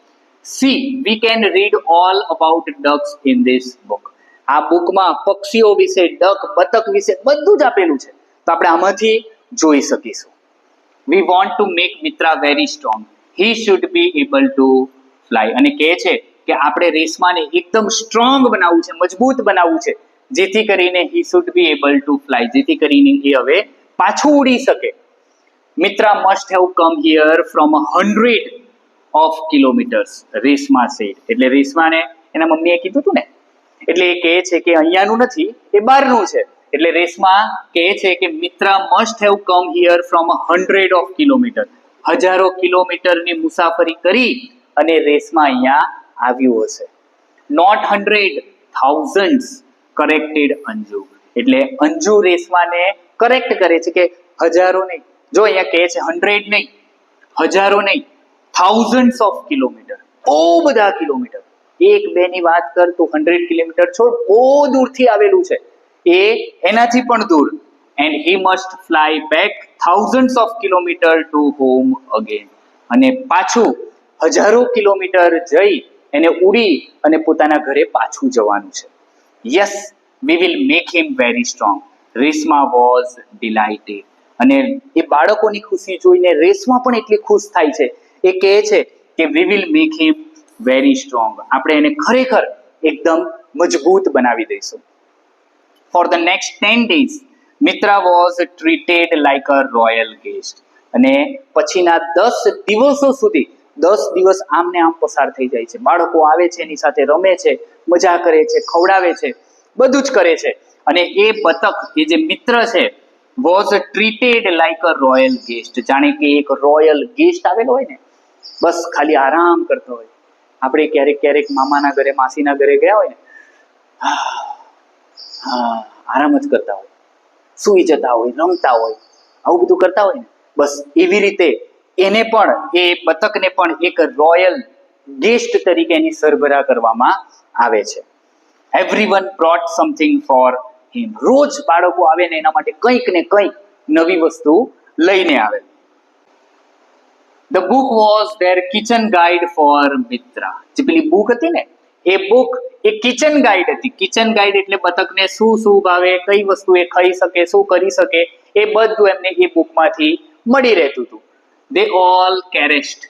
See, we can read all about ducks in this book. આ બુકમાં પક્ષીઓ વિશે, ડક, બતક વિશે બધું જ આપેલું છે, તો આપણે આમાંથી જોઈ શકીશું. We want to make Mitra very strong. He should be able to fly. અને કહે છે કે આપણે રેશમાને એકદમ સ્ટ્રોંગ બનાવવું છે, મજબૂત બનાવવું છે, જેથી કરીને he should be able to fly, જેથી કરીને એ હવે પાછું ઉડી શકે. Mitra must have come here from 100 of kilometers, Reshma said. એટલે રેશમાને એના મમ્મીએ કીધું હતું ને, એટલે એ કહે છે કે અહીંયાનું નથી, એ બહારનું છે. એટલે રેશમા કહે છે કે Mitra must have come here from 100 of kilometre, હજારો કિલોમીટરની મુસાફરી કરી અને રેશમા અહીંયા આવ્યું હશે. Not 100, thousands, corrected Anju. એટલે અંજુ રેશમાને કરેક્ટ કરે છે કે હજારો નહીં. જો અહીંયા કહે છે 100 નહીં, હજારો નહીં, thousands of કિલોમીટર, બહુ બધા કિલોમીટર. એક બે ની વાત કર તો 100 કિલોમીટર છોડ, બહુ દૂરથી આવેલું છે, એ એનાથી પણ દૂર. And he must fly back thousands of kilometre to home again. અને પાછું હજારો કિલોમીટર જઈ એને ઉડી અને પોતાના ઘરે પાછું જવાનું છે. Yes, V will make him very strong. Reshma was delighted. અને એ બાળકોની ખુશી જોઈને રેશમા પણ એટલી ખુશ થાય છે. એ કહે છે કે we will make him very strong. આપણે એને ખરેખર એકદમ મજબૂત બનાવી દઈશું. For the next 10 days, Mitra was treated like a royal guest. અને પછીના 10 દિવસો સુધી, 10 દિવસ આમને આમ પસાર થઈ જાય છે. બાળકો આવે છે, એની સાથે રમે છે, મજા કરે છે, ખવડાવે છે, બધું જ કરે છે. અને એ બતક, એ જે મિત્ર છે, was treated like a royal guest. જાણે કે એક રોયલ ગેસ્ટ આવેલો હોય ને, બસ ખાલી આરામ કરતો હોય. આપણે ક્યારેક મામાના ઘરે, માસીના ઘરે ગયા હોય ને, આરામ જ કરતા હોય, સૂઈ જતા હોય, રમતા હોય, આવું બધું કરતા હોય ને, બસ એવી રીતે એને પણ, એ બતકને પણ એક રોયલ ગેસ્ટ તરીકે એની સરભરા કરવામાં આવે છે. Everyone brought something for him. રોજ બાળકો આવે ને એના માટે કંઈક ને કંઈક નવી વસ્તુ લઈને આવે. The book was their kitchen guide for Mitra. જે પેલી બુક હતી ને, એ બુક એ કિચન ગાઈડ હતી. કિચન ગાઈડ એટલે બતકને શું ભાવે, કઈ વસ્તુ એ ખાઈ શકે, શું કરી શકે, એ બધું એમને એ બુકમાંથી મળી રહેતું હતું. They all caressed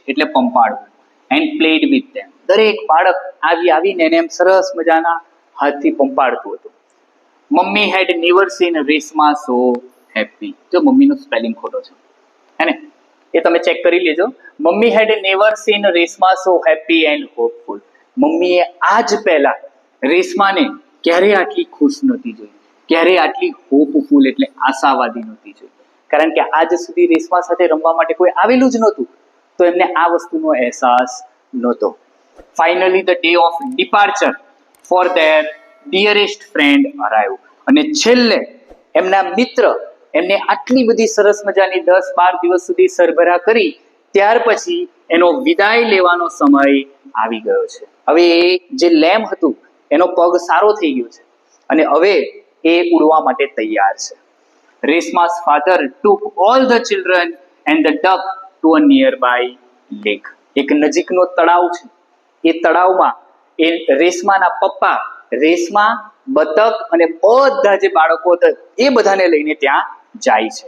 એટલે પંપાળવું, and played with them. દરેક બાળક આવીને એને એમ સરસ મજાના હાથથી પંપાળતું હતું. Mummy had never seen Reshma so happy. જો મમ્મીનો સ્પેલિંગ ખોટો છે, હે ને, એ તમે ચેક કરી લેજો. Mummy had never seen Reshma so happy and hopeful. મમ્મીએ આજ પહેલા રેશમાને ક્યારે આટલી ખુશ નહોતી જોઈ, ક્યારે આટલી હોપફુલ એટલે આશાવાદી નહોતી જોઈ. કારણ કે આજ સુધી રેશમા સાથે રમવા માટે કોઈ આવેલું જ નહોતું, તો એમને આ વસ્તુનો અહેસાસ નહોતો. Finally the day of departure four there ડિયરેસ્ટ friend arrive, અને છેલ્લે એમના મિત્ર એમને આટલી બધી સરસ મજાની 10-12 દિવસ સુધી સરભરા કરી, ત્યાર પછી એનો વિદાય લેવાનો સમય આવી ગયો છે. હવે એ જે લેમ હતું એનો પગ સારો થઈ ગયો છે અને હવે એ ઉડવા માટે તૈયાર છે. રેશમા's father took all the children and the duck to a nearby lake. એક નજીકનો તળાવ છે, એ તળાવમાં એ રેશમાના પપ્પા રેશમા, બતક અને બધા જે બાળકો હતા એ બધાને લઈને ત્યાં જાય છે.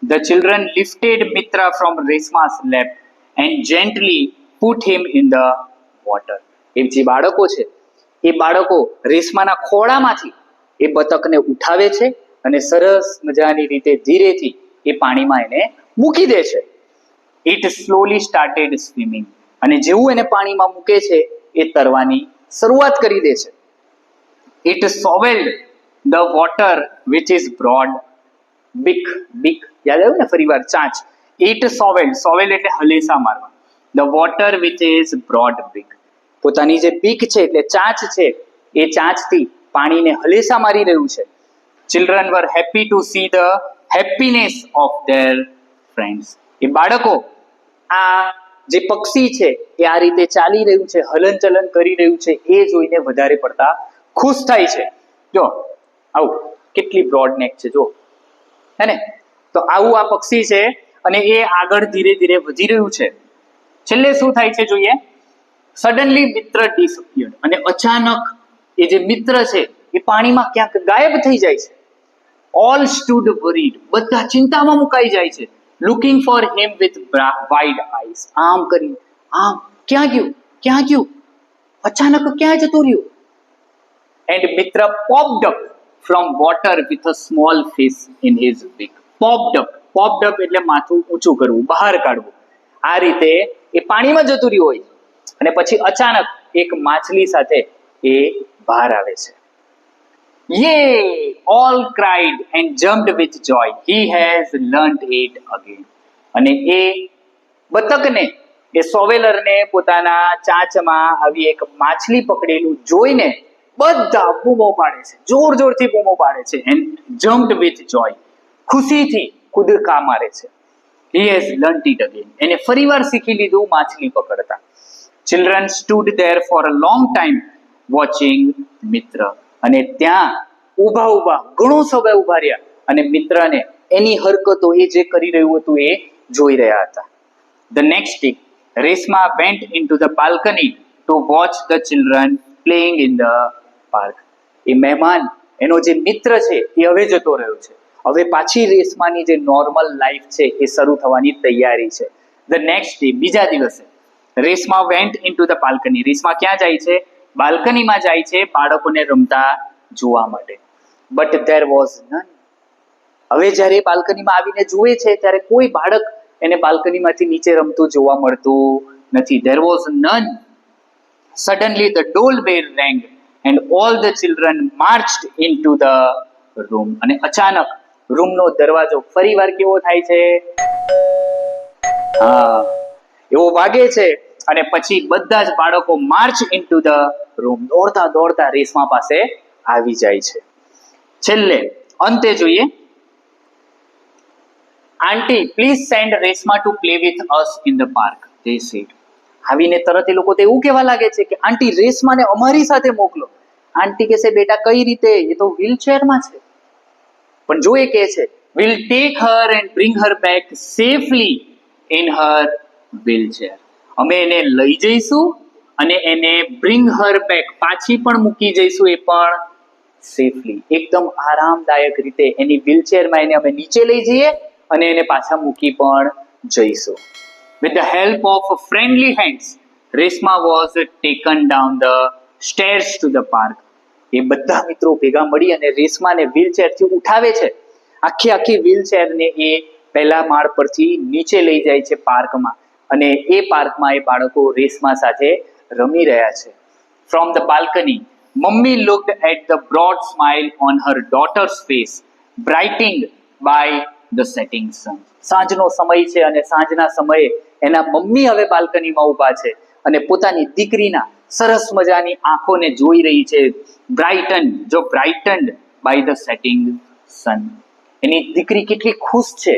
The children lifted Mitra from Reshma's lap and gently put him in the water. એ જે બાળકો છે એ બાળકો રેશમાના ખોળામાંથી એ બતકને ઉઠાવે છે અને સરસ મજાની રીતે ધીરેથી એ પાણીમાં એને મૂકી દે છે. It slowly started swimming. અને જેવું એને પાણીમાં મૂકે છે એ તરવાની શરૂઆત કરી દે છે. It swelled the water which is broad beak. યાદ આવ્યું ને ફરીવાર ચાંચ. It swelled એટલે હલેસા મારવા. The water which is broad beak. પોતાની જે બીક છે એટલે ચાંચ છે એ ચાંચથી પાણીને હલેસા મારી રહ્યું છે. Children were happy to see the happiness of their friends. એ બાળકો આ જે પક્ષી છે એ આ રીતે ચાલી રહ્યું છે, હલનચલન કરી રહ્યું છે, એ જોઈને વધારે પડતા ખુશ થાય છે. જો આવું કેટલી બ્રોડ નેક છે જો, હે ને? તો આવું આ પક્ષી છે અને એ આગળ ધીરે ધીરે વધી રહ્યું છે. છેલ્લે શું થાય છે જોઈએ. સડનલી મિત્ર ડિસઅપિયર્ડ, અને અચાનક એ જે મિત્ર છે એ પાણીમાં ક્યાંક ગાયબ થઈ જાય છે. ઓલ સ્ટુડ વરીડ, બધા ચિંતામાં મુકાઈ જાય છે. Looking for him with wide eyes, આમ કરી આમ, ક્યાં ગયું, અચાનક ક્યાં જતું રહ્યું. એન્ડ મિત્ર popped up from water with a small fish in his બીક. પોપ્ડ અપ એટલે માથું ઊંચું કરવું, બહાર કાઢવું. આ રીતે એ પાણીમાં જતું રહ્યું હોય અને પછી અચાનક એક માછલી સાથે એ બહાર આવે છે. Yay! All cried and jumped with joy. He has learnt it again. અને એ બતકને, એ સોવેલરને પોતાના ચાંચમાં આવી એક માછલી પકડેલું જોઈને બધા બૂમો પાડે છે, જોરથી બૂમો પાડે છે. and jumped with joy, ખુશીથી કૂદકા મારે છે. He has learnt it again. એને ફરીવાર શીખી લીધું માછલી પકડતા. Children stood there for a long time watching Mitra. અને ત્યાં ઊભા ઘણો સમય ઊભા રહ્યા અને મિત્રને એની હરકતો, એ જે કરી રહ્યું હતું એ જોઈ રહ્યા હતા. The next day, Reshma went into the balcony to watch the children playing in the park. એ મહેમાન, એનો જે મિત્ર છે એ હવે જતો રહ્યો છે. હવે પાછી રેશમાની જે નોર્મલ લાઈફ છે એ શરૂ થવાની તૈયારી છે. The next day, બીજા દિવસે Reshma vent into the balcony. Reshma ક્યાં જાય છે? બાલ્કનીમાં જાય છે બાળકોને રમતા જોવા માટે. But there was none. હવે જ્યારે બાલ્કનીમાં આવીને જુએ છે ત્યારે કોઈ બાળક એને બાલ્કનીમાંથી નીચે રમતું જોવા મળતું નથી. There was none. Suddenly the door bell rang and all the children marched into the room. અને અચાનક રૂમનો દરવાજો ફરીવાર કેવો થાય છે? હા, એવો વાગે છે અને પછી બધા જ બાળકો માર્ચ ઇન્ટુ ધ રૂમ, દોડતા રેશમા પાસે આવી જાય છે. છેલ્લે અંતે જોઈએ. Aunty please send Reshma to play with us in the park, they said. આવીને તરત એ લોકો તો એવું કહેવા લાગે છે કે આંટી રેશમાને અમારી સાથે મોકલો. આંટી કહેશે બેટા કઈ રીતે, એ તો વ્હીલચેરમાં છે. પણ જો એ કહે છે will take Har and bring her back safely in her wheelchair. અમે એને લઈ જઈશું અને એને બ્રિંગ હર બેક, પાછી પણ મૂકી જઈશું, એ પણ સેફલી, એકદમ આરામદાયક રીતે એની વ્હીલચેરમાં એને અમે નીચે લઈ જઈએ અને એને પાછા મૂકી પણ જઈશું. With the help of friendly hands, Reshma was taken down the stairs to the park. એ બધા મિત્રો ભેગા મળી અને રેશમાને વ્હીલચેરથી ઉઠાવે છે. આખી વ્હીલચેરને એ પહેલા માળ પરથી નીચે લઈ જાય છે પાર્કમાં, અને એ પાર્કમાં એ બાળકો રેશમા સાથે રમી રહ્યા છે. From the balcony, Mummy looked at the broad smile on her daughter's face, brightened by the setting sun. સાંજનો સમય છે અને સાંજના સમયે એના મમ્મી હવે બાલ્કનીમાં ઊભા છે અને પોતાની દીકરીના સરસ મજાની આંખોને જોઈ રહી છે. બ્રાઇટન્ડ બાય ધ સેટિંગ સન. એની દીકરી કેટલી ખુશ છે,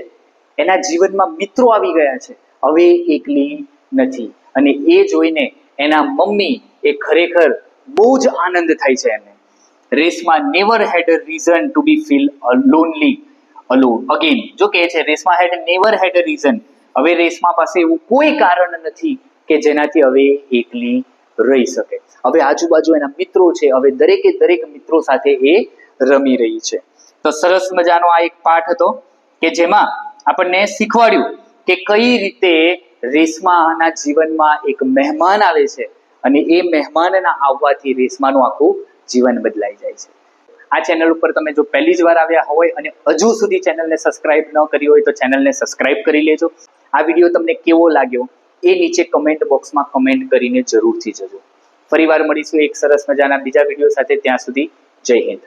એના જીવનમાં મિત્રો આવી ગયા છે, હવે એકલી નથી. અને એ જોઈને એના મમ્મી એ ખરેખર બહુ જ આનંદ થાય છે એને. Reshma never had a reason to be feel lonely alone again. જો કહે છે Reshma had never had a reason, હવે રેશમા પાસે એવું કોઈ કારણ નથી કે જેનાથી હવે એકલી રહી શકે. હવે આજુબાજુ એના મિત્રો છે, હવે દરેક મિત્રો સાથે એ રમી રહી છે. તો સરસ મજાનો આ એક પાઠ હતો કે જેમાં આપણને શીખવાડ્યું કે કઈ રીતે રેશમાના જીવનમાં એક મહેમાન આવે છે અને એ મહેમાનના આવવાથી રેશમાનું આખું જીવન બદલાઈ જાય છે. આ ચેનલ ઉપર તમે જો પહેલી જ વાર આવ્યા હોય અને હજુ સુધી ચેનલને સબસ્ક્રાઇબ ન કરી હોય તો ચેનલને સબસ્ક્રાઇબ કરી લેજો. આ વિડીયો તમને કેવો લાગ્યો એ નીચે કમેન્ટ બોક્સમાં કમેન્ટ કરીને જરૂરથી જજો. ફરીવાર મળીશું એક સરસ મજાના બીજા વિડીયો સાથે. ત્યાં સુધી જય હિન્દ.